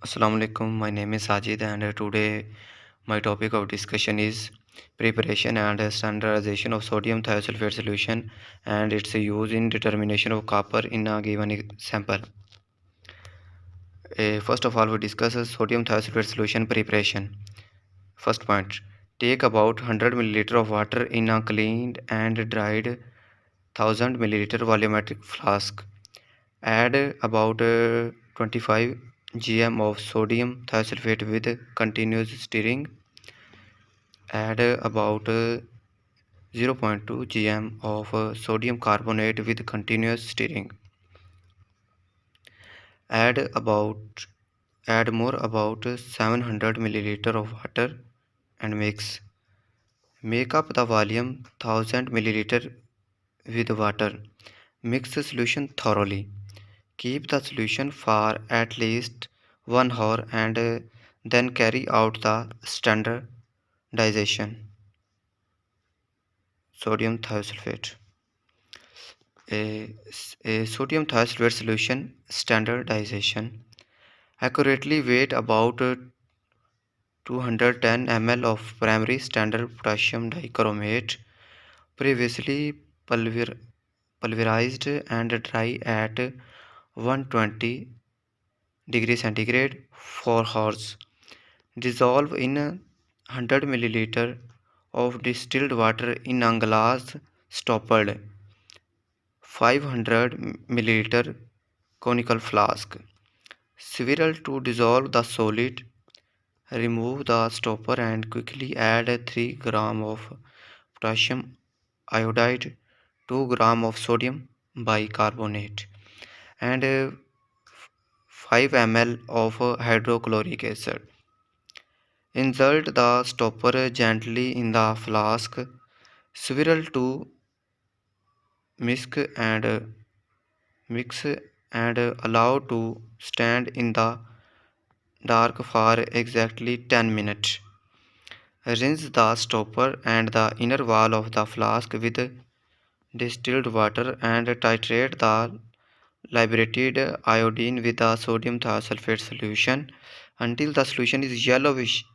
Assalamu alaikum. My name is Sajid, and today my topic of discussion is preparation and standardization of sodium thiosulfate solution and its use in determination of copper in a given sample. First of all, we discuss sodium thiosulfate solution preparation. First point: take about 100 milliliter of water in a cleaned and dried 1000 milliliter volumetric flask. Add about 25 gm of sodium thiosulfate with continuous stirring. Add about 0.2 gm of sodium carbonate with continuous stirring. Add about add more about 700 milliliter of water and mix. Make up the volume 1000 milliliter with water. Mix the solution thoroughly. Keep the solution for at least 1 hour and then carry out the standardization. Sodium thiosulfate. A sodium thiosulfate solution standardization. Accurately weight about 210 ml of primary standard potassium dichromate, previously pulverized and dry at 120 degrees centigrade for hours. Dissolve in 100 milliliter of distilled water in a glass stoppered 500 milliliter conical flask. Swirl to dissolve the solid. Remove the stopper and quickly add 3 gram of potassium iodide, 2 gram of sodium bicarbonate, and 5 ml of hydrochloric acid. Insert the stopper gently in the flask. Swirl to mix and mix and allow to stand in the dark for exactly 10 minutes. Rinse the stopper and the inner wall of the flask with distilled water and titrate the liberated iodine with the sodium thiosulfate solution until the solution is yellowish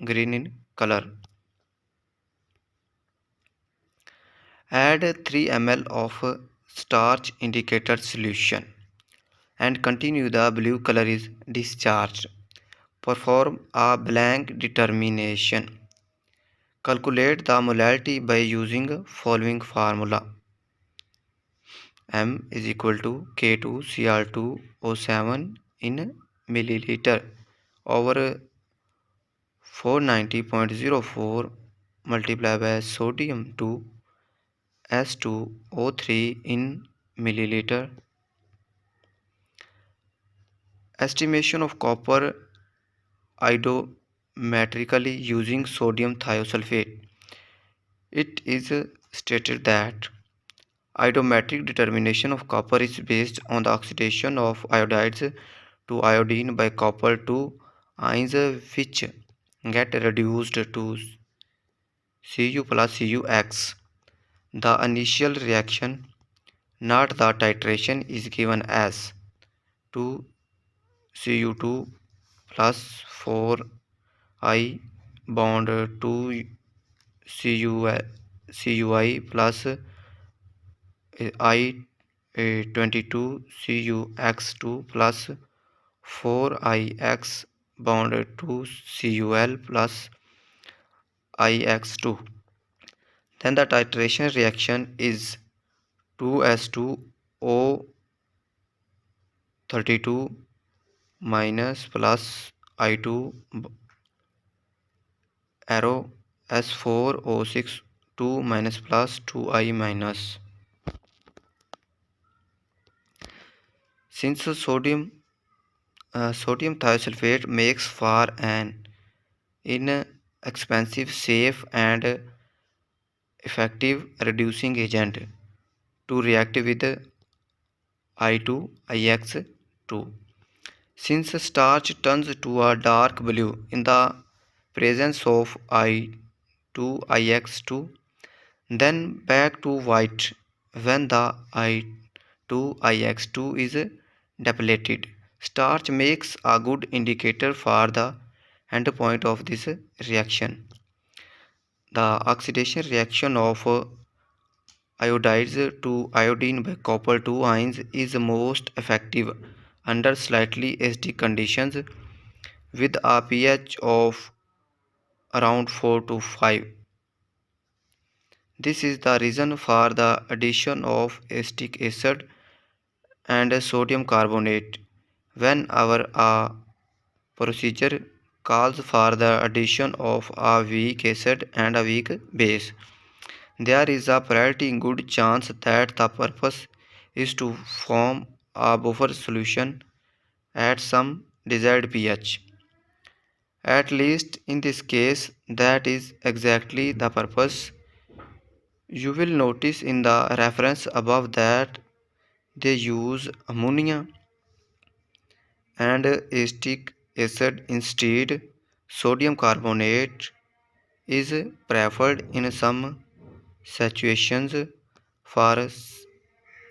green in color. Add 3 ml of starch indicator solution and continue the blue color is discharged. Perform a blank determination. Calculate the molality by using following formula. M is equal to K2Cr2O7 in milliliter over 490.04 multiplied by sodium 2 S2O3 in milliliter. Estimation of copper iodometrically using sodium thiosulfate. It is stated that iodometric determination of copper is based on the oxidation of iodides to iodine by copper to ions which get reduced to Cu plus Cux. The initial reaction, not the titration, is given as 2Cu2 plus 4I bond 2Cui plus I22Cux2 plus 4Ix bond 2Cul plus Ix2. Then the titration reaction is 2s2O32 minus plus I2 arrow S4O6 2 minus plus 2I minus. Since sodium thiosulfate makes for an inexpensive, safe and effective reducing agent to react with I2 Ix2. Since starch turns to a dark blue in the presence of I2 Ix2, then back to white when the I2 Ix2 is depleted. Starch makes a good indicator for the endpoint of this reaction. The oxidation reaction of iodides to iodine by copper 2 ions is most effective under slightly acidic conditions with a pH of around 4 to 5. This is the reason for the addition of acetic acid and sodium carbonate when our procedure calls for the addition of a weak acid and a weak base. There is a pretty good chance that the purpose is to form a buffer solution at some desired pH. At least in this case, that is exactly the purpose. You will notice in the reference above that they use ammonia and acetic acid instead. Sodium carbonate is preferred in some situations for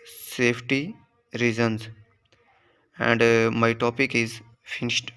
safety reasons. And my topic is finished.